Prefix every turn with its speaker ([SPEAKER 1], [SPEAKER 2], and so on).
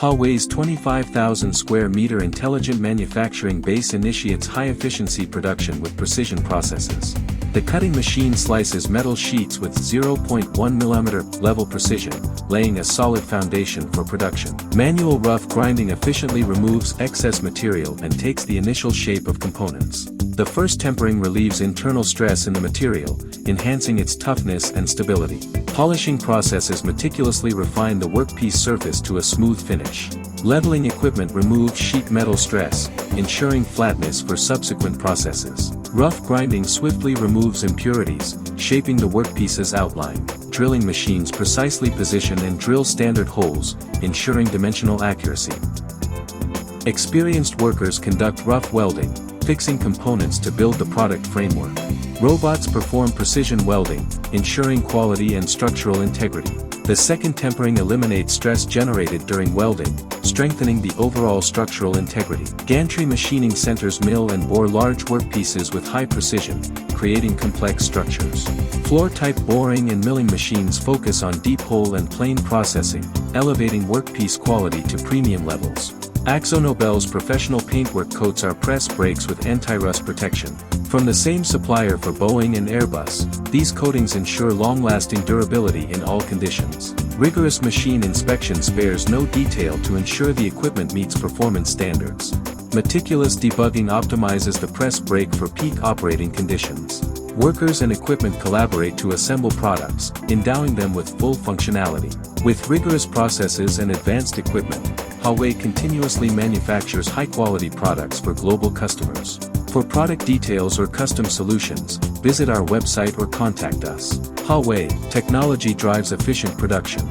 [SPEAKER 1] CNHAWE's 25,000 square meter intelligent manufacturing base initiates high-efficiency production with precision processes. The cutting machine slices metal sheets with 0.1 mm level precision, laying a solid foundation for production. Manual rough grinding efficiently removes excess material and takes the initial shape of components. The first tempering relieves internal stress in the material, enhancing its toughness and stability. Polishing processes meticulously refine the workpiece surface to a smooth finish. Leveling equipment removes sheet metal stress, ensuring flatness for subsequent processes. Rough grinding swiftly removes impurities, shaping the workpiece's outline. Drilling machines precisely position and drill standard holes, ensuring dimensional accuracy. Experienced workers conduct rough welding, fixing components to build the product framework. Robots perform precision welding, ensuring quality and structural integrity. The second tempering eliminates stress generated during welding, strengthening the overall structural integrity. Gantry machining centers mill and bore large workpieces with high precision, creating complex structures. Floor-type boring and milling machines focus on deep hole and plane processing, elevating workpiece quality to premium levels. AkzoNobel's professional paintwork coats our press brakes with anti-rust protection. From the same supplier for Boeing and Airbus, these coatings ensure long-lasting durability in all conditions. Rigorous machine inspection spares no detail to ensure the equipment meets performance standards. Meticulous debugging optimizes the press brake for peak operating conditions. Workers and equipment collaborate to assemble products, endowing them with full functionality. With rigorous processes and advanced equipment, CNHAWE continuously manufactures high-quality products for global customers. For product details or custom solutions, visit our website or contact us. CNHAWE, technology drives efficient production.